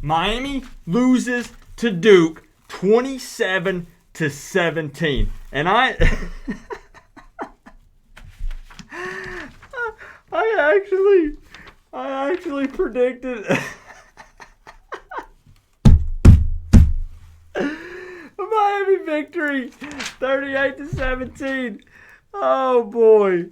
Miami loses to Duke 27-17. And I actually predicted a Miami victory 38-17. Oh boy.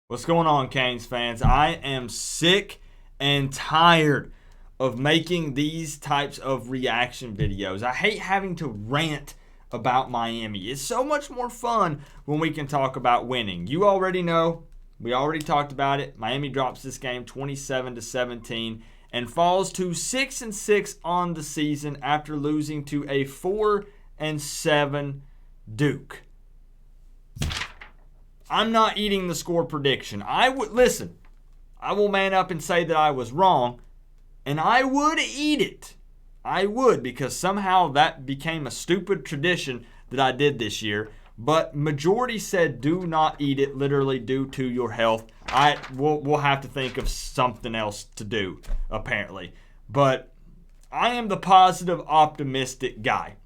What's going on, Canes fans? I am sick and tired of making these types of reaction videos. I hate having to rant about Miami. It's so much more fun when we can talk about winning. You already know, we already talked about it. Miami drops this game 27-17 and falls to 6-6 on the season after losing to a 4-7 Duke. I'm not eating the score prediction. I will man up and say that I was wrong, and I would eat it. I would, because somehow that became a stupid tradition that I did this year. But majority said do not eat it, literally due to your health. We'll have to think of something else to do, apparently. But I am the positive, optimistic guy.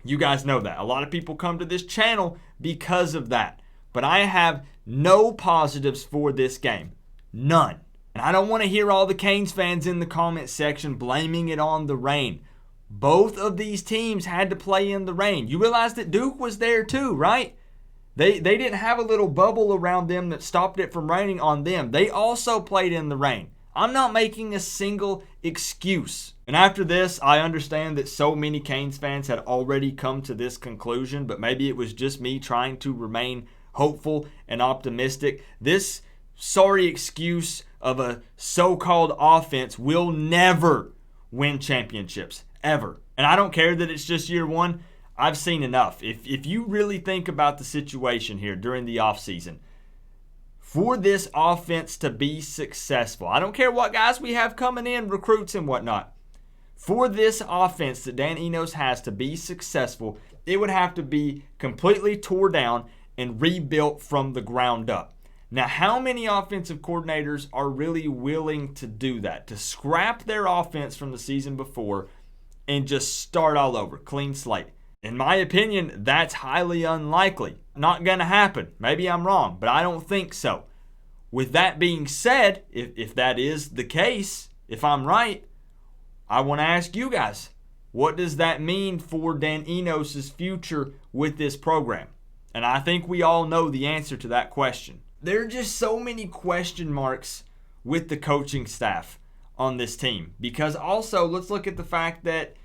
You guys know that. A lot of people come to this channel because of that. But I have no positives for this game. None. And I don't want to hear all the Canes fans in the comment section blaming it on the rain. Both of these teams had to play in the rain. You realize that Duke was there too, right? They didn't have a little bubble around them that stopped it from raining on them. They also played in the rain. I'm not making a single excuse. And after this, I understand that so many Canes fans had already come to this conclusion, but maybe it was just me trying to remain hopeful and optimistic. This sorry excuse of a so-called offense will never win championships, ever. And I don't care that it's just year one. I've seen enough. If you really think about the situation here during the offseason, for this offense to be successful, I don't care what guys we have coming in, recruits and whatnot, for this offense that Dan Enos has to be successful, it would have to be completely tore down and rebuilt from the ground up. Now, how many offensive coordinators are really willing to do that? To scrap their offense from the season before and just start all over, clean slate? In my opinion, that's highly unlikely. Not going to happen. Maybe I'm wrong, but I don't think so. With that being said, if that is the case, if I'm right, I want to ask you guys, what does that mean for Dan Enos' future with this program? And I think we all know the answer to that question. There are just so many question marks with the coaching staff on this team. Because also, let's look at the fact that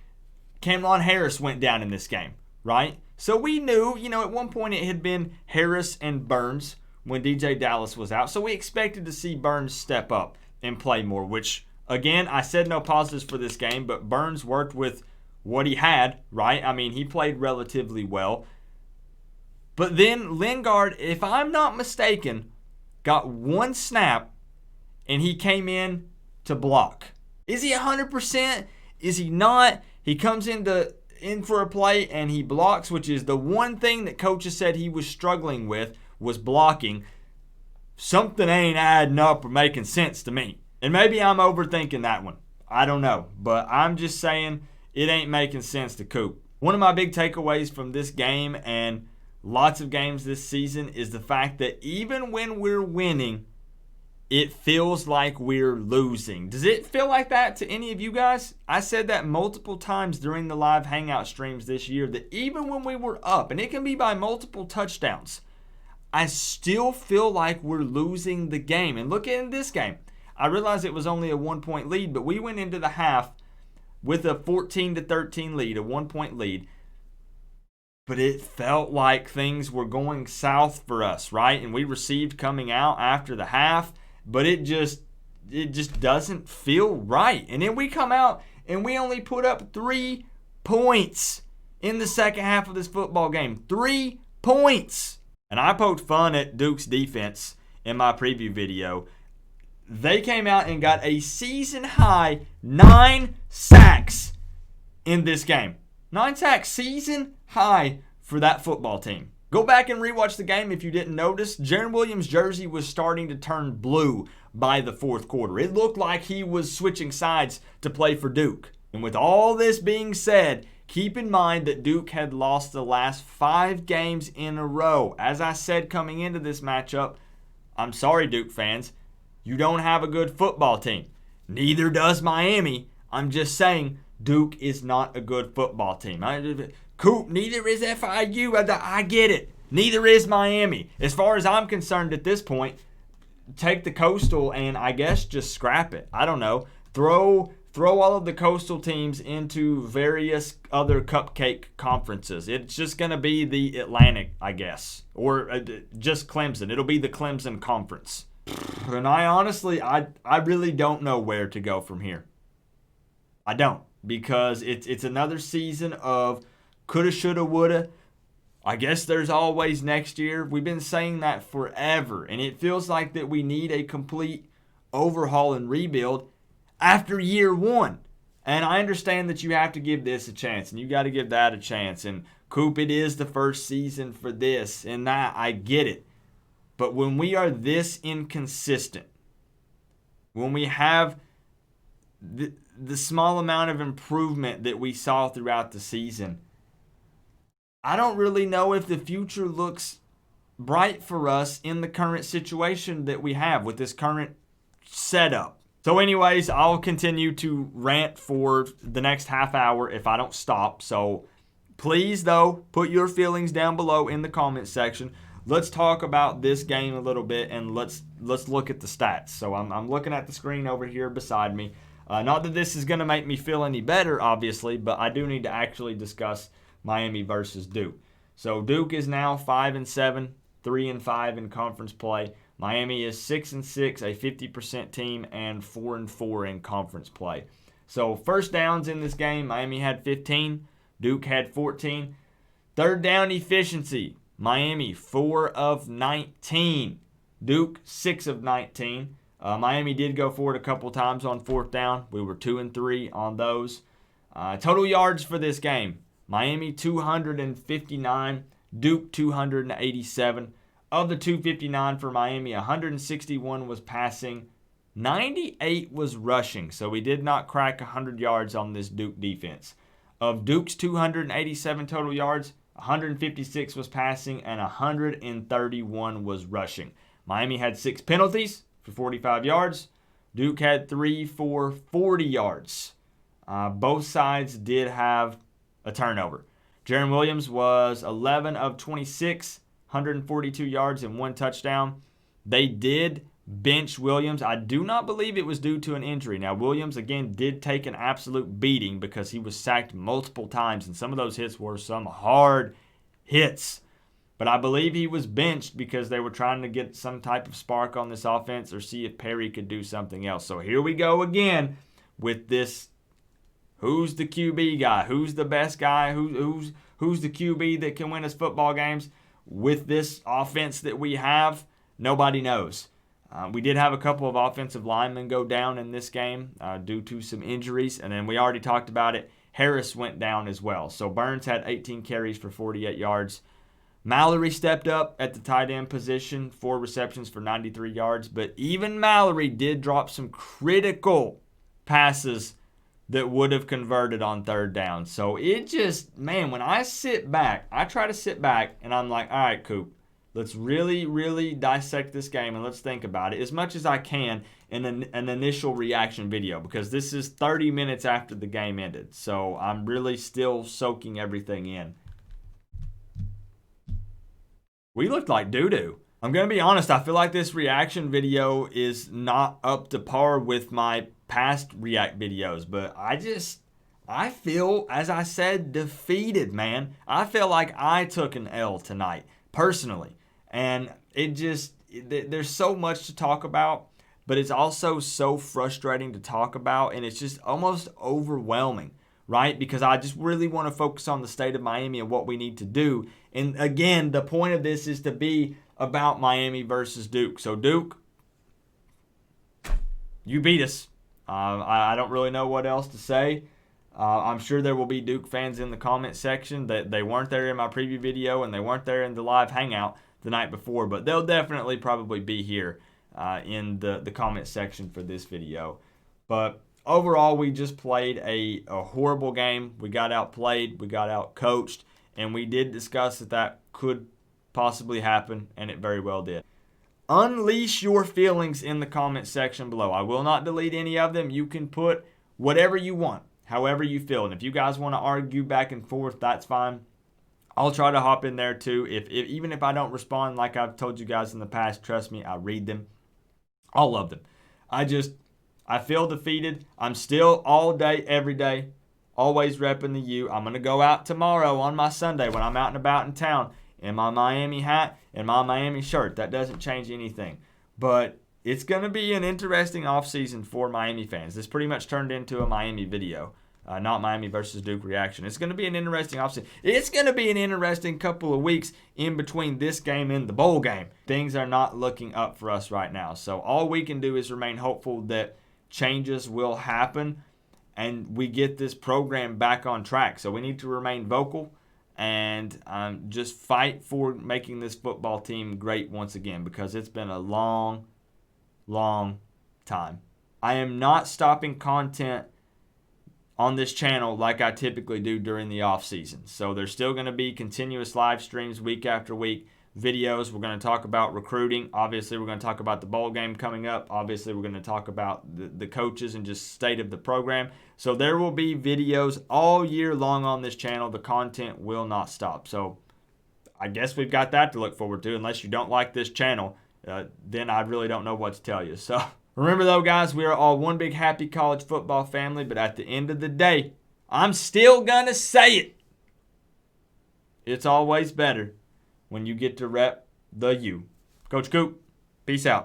Cam'Lon Harris went down in this game, right? So we knew, at one point it had been Harris and Burns when DJ Dallas was out. So we expected to see Burns step up and play more, which, again, I said no positives for this game, but Burns worked with what he had, right? I mean, he played relatively well. But then Lingard, if I'm not mistaken, got one snap and he came in to block. Is he 100%? Is he not? He comes in for a play and he blocks, which is the one thing that coaches said he was struggling with, was blocking. Something ain't adding up or making sense to me. And maybe I'm overthinking that one. I don't know. But I'm just saying it ain't making sense to Coop. One of my big takeaways from this game and lots of games this season is the fact that even when we're winning, it feels like we're losing. Does it feel like that to any of you guys? I said that multiple times during the live hangout streams this year, that even when we were up, and it can be by multiple touchdowns, I still feel like we're losing the game. And look at this game. I realize it was only a 1-point lead, but we went into the half with a 14-13 lead, a 1-point lead. But it felt like things were going south for us, right? And we received coming out after the half, but it just doesn't feel right. And then we come out and we only put up 3 points in the second half of this football game. 3 points. And I poked fun at Duke's defense in my preview video. They came out and got a season-high 9 sacks in this game. 9 sacks, season high for that football team. Go back and rewatch the game if you didn't notice. Jaron Williams' jersey was starting to turn blue by the fourth quarter. It looked like he was switching sides to play for Duke. And with all this being said, keep in mind that Duke had lost the last 5 games in a row. As I said coming into this matchup, I'm sorry, Duke fans, you don't have a good football team. Neither does Miami. I'm just saying Duke is not a good football team. Coop, neither is FIU. I get it. Neither is Miami. As far as I'm concerned at this point, take the Coastal and I guess just scrap it. I don't know. Throw all of the Coastal teams into various other cupcake conferences. It's just going to be the Atlantic, I guess. Or just Clemson. It'll be the Clemson Conference. And I honestly, I really don't know where to go from here. I don't. Because it's another season of coulda, shoulda, woulda. I guess there's always next year. We've been saying that forever. And it feels like that we need a complete overhaul and rebuild after year 1. And I understand that you have to give this a chance. And you got to give that a chance. And Coop, it is the first season for this. And that, I get it. But when we are this inconsistent, when we have the small amount of improvement that we saw throughout the season, I don't really know if the future looks bright for us in the current situation that we have with this current setup. So anyways, I'll continue to rant for the next half hour if I don't stop. So please, though, put your feelings down below in the comment section. Let's talk about this game a little bit and let's look at the stats. So I'm looking at the screen over here beside me. Not that this is going to make me feel any better, obviously, but I do need to actually discuss Miami versus Duke. So Duke is now 5-7, 3-5 in conference play. Miami is 6-6, a 50% team, and 4-4 in conference play. So first downs in this game, Miami had 15, Duke had 14. Third down efficiency, Miami 4 of 19, Duke 6 of 19. Miami did go for it a couple times on fourth down. We were 2 and 3 on those. Total yards for this game, Miami 259, Duke 287. Of the 259 for Miami, 161 was passing, 98 was rushing. So we did not crack 100 yards on this Duke defense. Of Duke's 287 total yards, 156 was passing and 131 was rushing. Miami had 6 penalties for 45 yards. Duke had 3 for 40 yards. Both sides did have a turnover. Jaron Williams was 11 of 26, 142 yards and 1 touchdown. They did bench Williams. I do not believe it was due to an injury. Now, Williams, again, did take an absolute beating because he was sacked multiple times, and some of those hits were some hard hits. But I believe he was benched because they were trying to get some type of spark on this offense or see if Perry could do something else. So here we go again with this, who's the QB guy? Who's the best guy? Who's the QB that can win us football games? With this offense that we have, nobody knows. We did have a couple of offensive linemen go down in this game due to some injuries. And then we already talked about it. Harris went down as well. So Burns had 18 carries for 48 yards. Mallory stepped up at the tight end position, 4 receptions for 93 yards. But even Mallory did drop some critical passes that would have converted on third down. So it just, man, when I sit back, I try to sit back and I'm like, all right, Coop, let's really, really dissect this game and let's think about it as much as I can in an initial reaction video because this is 30 minutes after the game ended. So I'm really still soaking everything in. We looked like doo-doo. I'm going to be honest, I feel like this reaction video is not up to par with my past react videos, but I feel, as I said, defeated, man. I feel like I took an L tonight, personally. And there's so much to talk about, but it's also so frustrating to talk about, and it's just almost overwhelming, right? Because I just really want to focus on the state of Miami and what we need to do. And again, the point of this is to be about Miami versus Duke. So Duke, you beat us. I don't really know what else to say. I'm sure there will be Duke fans in the comment section that they weren't there in my preview video and they weren't there in the live hangout the night before, but they'll definitely probably be here in the comment section for this video. But overall, we just played a horrible game. We got outplayed, we got outcoached, and we did discuss that could possibly happen, and it very well did. Unleash your feelings in the comment section below. I will not delete any of them. You can put whatever you want, however you feel. And if you guys want to argue back and forth, that's fine. I'll try to hop in there too. Even if I don't respond like I've told you guys in the past, trust me, I read them. All of them. I feel defeated. I'm still all day, every day, always repping the U. I'm going to go out tomorrow on my Sunday when I'm out and about in town in my Miami hat and my Miami shirt. That doesn't change anything. But it's going to be an interesting offseason for Miami fans. This pretty much turned into a Miami video, not Miami versus Duke reaction. It's going to be an interesting offseason. It's going to be an interesting couple of weeks in between this game and the bowl game. Things are not looking up for us right now. So all we can do is remain hopeful that changes will happen and we get this program back on track. So we need to remain vocal and just fight for making this football team great once again, because it's been a long time. I am not stopping content on this channel like I typically do during the off season. So there's still going to be continuous live streams week after week, videos. We're going to talk about recruiting. Obviously, we're going to talk about the bowl game coming up. Obviously, we're going to talk about the coaches and just state of the program. So there will be videos all year long on this channel. The content will not stop. So I guess we've got that to look forward to. Unless you don't like this channel, then I really don't know what to tell you. So remember though, guys, we are all one big happy college football family. But at the end of the day, I'm still going to say it. It's always better when you get to rep the U. Coach Coop, peace out.